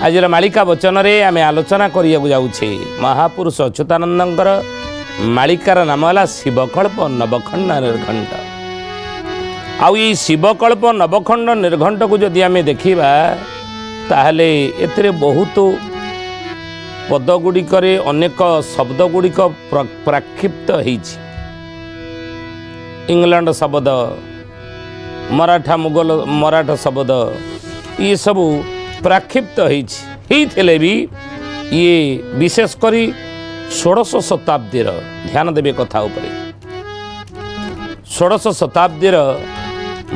आज मालिका वचन रे आम आलोचना करिया जाऊे महापुरुष अच्युतानंदर मालिकार नाम है शिवकल्प नवखंड निर्घंट। आउ ये शिवकल्प नवखंड निर्घंट को जदि आम देखा ताहले एथिरे बहुत पदगुड़िक अनेक शब्दगुड़िक प्राक्षिप्त होइछि। इंग्लैंड शब्द मराठा मुगल मराठा शब्द ये सब प्राक्षिप्त होइछि भी ये विशेषकर 16 शताब्दीर ध्यान देवे कथा उपरे 16 शताब्दीर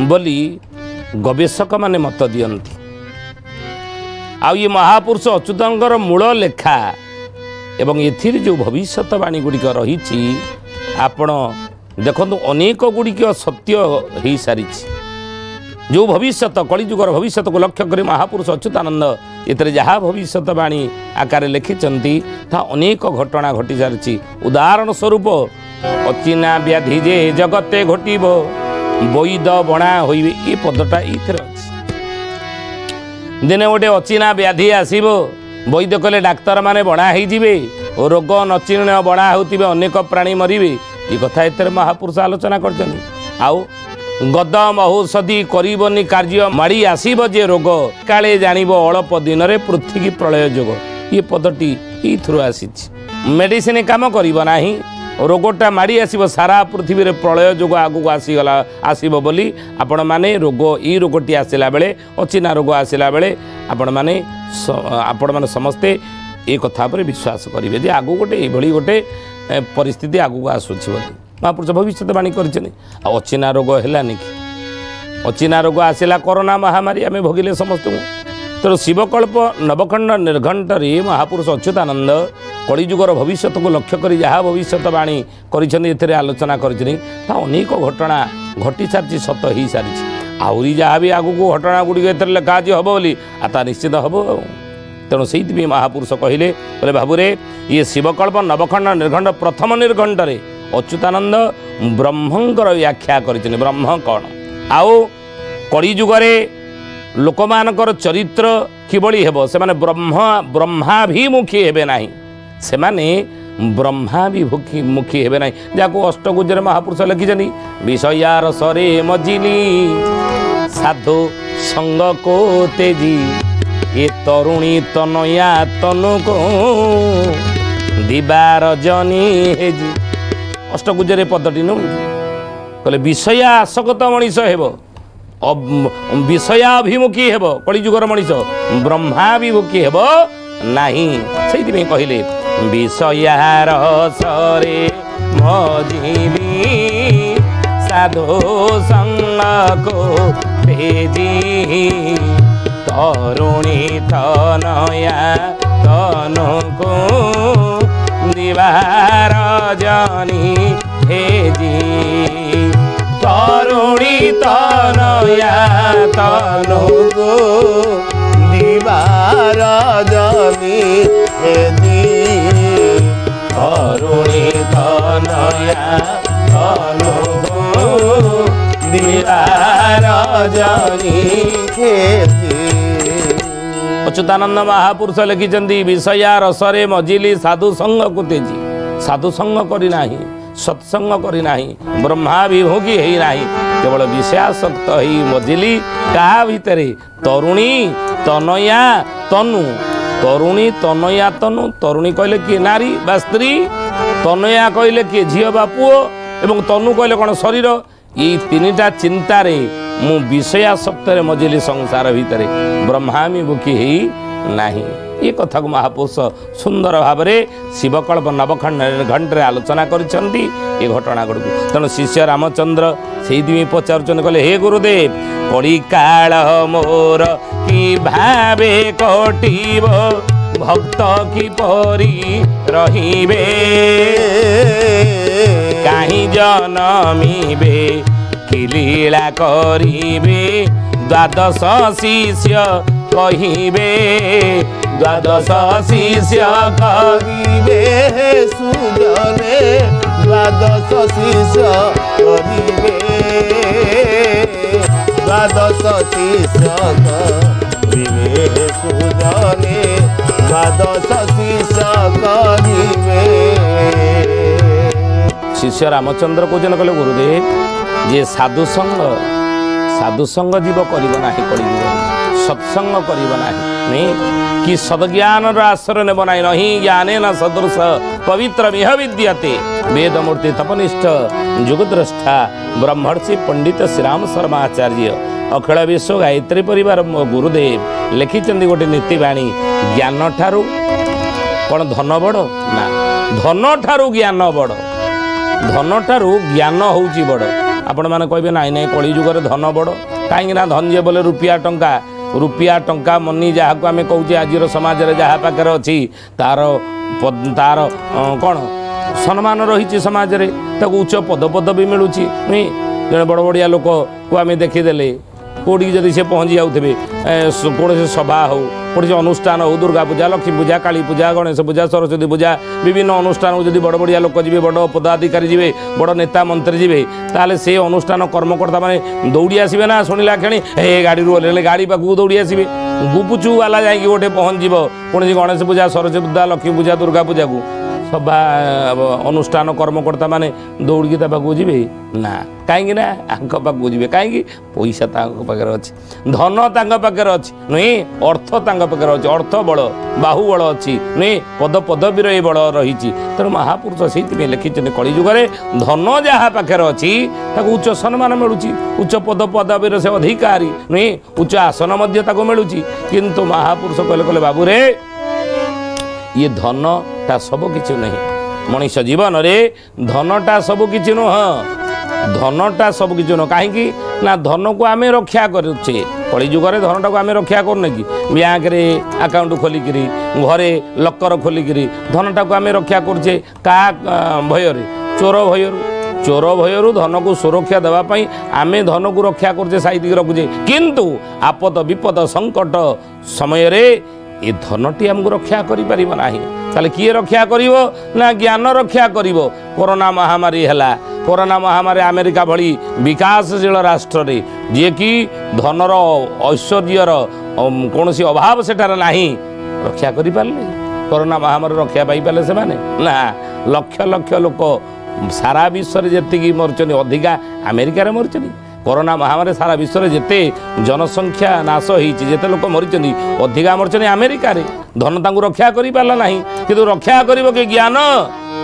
बोली गवेषक माने मत दियंती। आ ये महापुरुष अच्युतंकर मूल लेखा एवं एथिर जो भविष्यवाणी गुड़िक रही आपण देखो अनेक गुड़िक सत्य हो सारी जो भविष्यत कलिजुगर भविष्यत को लक्ष्य कर महापुरुष अच्युतानंद ये जहाँ भविष्यवाणी आकार लिखिं ता अनेक घटना घटी सारी। उदाहरण स्वरूप अचिना व्याधि जे जगते घटब वैद बणा हो पदटा ये दिने गोटे अचिना व्याधि आसब वैद्य कले डाक्तर माने बणा हो रोग नचिण बणा होते अनेक प्राणी मरवे ये कथा एतर महापुरुष आलोचना कर। आउ गदम औषधि करबनी कार्य माड़ी आसब जे रोग काले जानिब अल्प दिन में पृथ्वी प्रलय जोग ये पदटी ये आसी मेडिसिन काम करिब नाही रोगटा माड़ी आसब सारा पृथ्वी रे प्रलय जोग आगु आसीगला आसब बोली आपण माने रोग ई रोगटी आसला बेले अचिना रोग आसला बेले आपण माने समस्ते ये कथा पर विश्वास करेंगे जे आगु गोटे ये गोटे परिस्थिति आगु आसूची बोली महापुरुष भविष्यवाणी कर। अचिना रोग है कि अचिना रोग आसला कोरोना महामारी आम भोगिले समस्त तेणु शिवकल्प नवखंड निर्घंट महापुरुष अच्युतानंद कलिजुगर भविष्य को लक्ष्य कर जहाँ भविष्यवाणी कर आलोचना कर अनेक घटना घटी सारी सत हो सारी आहरी जहाँ भी आगू घटना गुड़िक ए लिखा हम बोली आता निश्चित हम। तेणु से महापुरुष कहले बोले बाबूरे ये शिवकल्प नवखंड निर्घंट प्रथम निर्घंट अच्युतानंद ब्रह्मंकर व्याख्या कर ब्रह्म कौन आउ कलिजुगरे लोक मानकर चरित्र किभली हेबो से माने ब्रह्माभिमुखी हेबे नाही से माने ब्रह्माभिमुखी हेबे नाही जाको अष्टगुजर महापुरुष लिखिछनी विषयार सरे मजिली साधु संग को तेजी ये तरुणी तनया तनु को दिबार जनी हेजी अष्टगुजरे पदटी नु कहले विषया आसक्त मनीष हेबो विषयाभिमुखी हेबो कलिजुगर मनीष ब्रह्माभिमुखी हेबो नाही से कहले विषयार सरे मजिली साधु संग को तेजी तरुणी तनया तनु को दिवार जनी हेजी तरुणी तनया तनु को दिवार जनी हेजी तरुणी तनया तनु को दिवार जनी हेजी। अच्युतानंद महापुरुष लिखिं विषया रसरे मजिली साधु संग को तेजी साधु संग करना सत्संग करना ब्रह्माभिमुखी है केवल विषयासक्त ही मजिली क्या भितर तरुणी तनया तनु तरुणी तनया तनु तरुणी कहले किए नारी बा स्त्री तनया कहले किए झील बा पुओ एवं तनु कहले कौन शरीर ये तीनटा चिंतार मु विषयासक्त मजिली संसार भितर ब्रह्माभिमुखी है नाही ये कथा को महापुरुष सुंदर भाव में शिवकल्प नवखंड निर्घंट आलोचना कर घटना गुड़ तेणु शिष्य रामचंद्र से पचारुचन कहले हे गुरुदेव कड़ी काल मोर कि भावे कटिब भक्त कि परी रहिबे कहीं जनमिबे कि लीला करिबे द्वादश शिष्य कहिबे द्वादश शिष्य करिबे सुजने द्वादश शिष्य करिबे द्वादश शिष्य ବିବେ ସୁଜନେ ଦ୍ୱାଦଶ ଶିଷ କରିବେ। शिष्य रामचंद्र कौन कले गुरुदेव जे साधुसंग जीव कर सत्संग कर कि सदज्ञान आश्रय नेब ना नहीं ज्ञाने न सदृश पवित्र मिह विद्यते वेदमूर्ति तपनिष्ठ जुगद्रष्टा ब्रह्मर्षि पंडित श्रीराम शर्मा आचार्य अखिल विश्व गायत्री परिवार मो गुरुदेव लिखिं गोटे नीतिवाणी ज्ञान ठारू कौन धन बड़ ना धन ठारू ज्ञान बड़ धन ठारू ज्ञान होउची बड़ आपण मैंने कहे नाई नाई कली जुगर धन बड़ कहीं धन जे बोले रुपया टंका मनी जहाँ को आम कहे आज समाज में जहाँ पाखे अच्छी तार तार कौन सम्मान रही समाज में उच्च पद भी मिलूँ नुई जड़े बड़ बड़िया लोक को आम देखीदे कौटी जदि से पहुँची जाऊे कौन सभा हो कौन अनुष्ठान हो दुर्गा पूजा लक्ष्मी पूजा काली पूजा गणेश पूजा सरस्वती पूजा विभिन्न अनुष्ठान जदि बड़ बड़िया लोक जी बड़ पदाधिकारी जी बड़ नेता मंत्री जी ताले से अनुष्ठान कर्मकर्ता मैंने दौड़ी आसवे ना शुणिला क्षणी हे गाड़ी ओह्लैले गाड़ी पाखक दौड़ी आसवे गुपुचु वाला जाकि गोटे पहुँच कौन गणेश पूजा सरस्वती पूजा लक्ष्मी पूजा दुर्गा पूजा को सभा अनुष्ठान कर्मकर्ता मैंने दौड़ी पाखक जी ना कहीं पाखक जी कहीं पैसा पाखे अच्छी धन पाखे अच्छी नुई अर्थ पाखे अच्छी अर्थ बल बाहुबल अच्छी नुई पद पदवीर ये बल रही तेणु महापुरुष से लिखिं कलिजुगे धन जहाँ पाखे अच्छी उच्च सम्मान मिलूँ उच्च पद पदवीर से अधिकारी नुई उच्च आसन मिलूँ किंतु महापुरुष कहले बाबू रे ये धन ता सब किछु नहीं मनीष जीवन रे धनटा सब किछु नुह धनटा सब किछु नुह कहीं ना धन को आम रक्षा करुचे कलिजुगे धनटा को आम रक्षा करने कि बैंक रे अकाउंट खोलिक घरे लकर खोलिक धनटा को आम रक्षा करुचे का भय चोर भयरू धन को सुरक्षा देवाई आम धन को रक्षा करुचे साइड रखुचे किंतु आपद विपद संकट समय रे ये धनटी आमको रक्षा करें ताले किए रक्षा करिवो ना ज्ञान रक्षा करिवो। कोरोना महामारी हैला कोरोना महामारी अमेरिका भली विकासशील राष्ट्र रे जे कि धनर ऐश्वर्यर कौन अभाव सेठार नाही रक्षा करि पारले कोरोना महामारी रक्षा पाई पाले से माने ना लक्ष लक्ष लोक सारा विश्व रे जेतिकी मरचनी अधिका अमेरिका रे मरचनी कोरोना महामारी सारा विश्व में जिते जनसंख्या नाश होती जिते लोक मरीचंदी अधिका मरचनी अमेरिका रे धन तांको रक्षा करि पारला नाही किंतु रक्षा करिवो के ज्ञान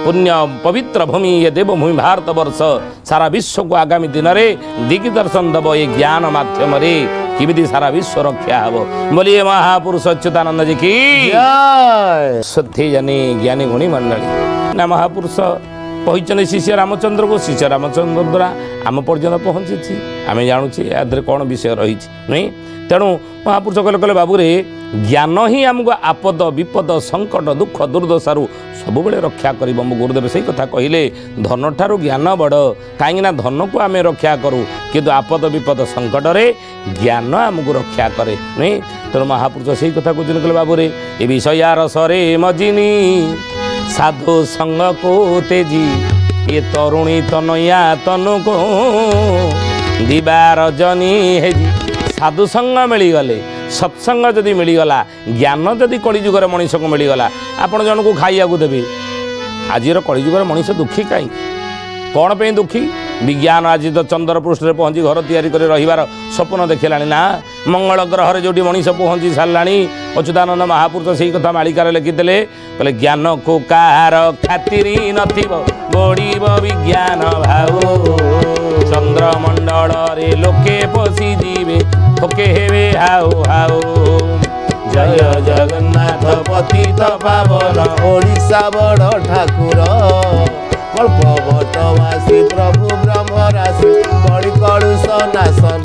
पुण्य पवित्र भूमि ये देवभूमि भारत वर्ष सारा विश्व को आगामी दिन में दिग्दर्शन दब ये ज्ञान माध्यम रे किमिति सारा विश्व रक्षा हबो। बोलिए महापुरुष अच्युतानंद जी की जय। श्रद्धेय जनी ज्ञानी गुणी मंडली ना महापुरुष कहते शिष्य रामचंद्र को शिष्य रामचंद्र द्वारा आम पर्यटन पहुँची आम जानूँ याद कौन विषय रही नहीं तेणु महापुरुष कहले कहले बाबू रे ज्ञान ही आमको आपद विपद संकट दुख दुर्दशारू सब बेले रक्षा कर गुरुदेव से कथा कहले धन ठारू ज्ञान बड़ कहीं धन को आम रक्षा करूँ किंतु आपद विपद संकट रे ज्ञान आमको रक्षा करे नहीं तेणु महापुरुष से कथा कहते कहले बाबू रे ये विषयार सरे मजिनी साधु संग को तेजी ये तरुणी तनया तनु को दिबा रजनी हेजी साधु संग मिलीगले सत्संग जदि मिलीगला ज्ञान जदि कलिजुगर मनीष को मिलीगला आपण जन को खाइया को देबे आज कलिजुगर मनीष दुखी कहीं कौन पे दुखी विज्ञान आज तो चंद्र पृष्ठ पहुँची घर तैयारी कर रहिबार स्वप्न देखला ना मंगल ग्रह जो मनीष पहुँची सारा अच्युतानंद महापुरुष से कथा मालिकार लिखिले कहले ज्ञान को कार खातिरी नड़ब विज्ञान भाव चंद्रमंडल रे लोके पशि जीवे थोके हेवे हाउ हाउ जय जगन्नाथ पतित पावन ओडिशा बड़ ठाकुर कल्पवटवासी प्रभु ब्रह्मराशि कड़ी कड़ुष नाशन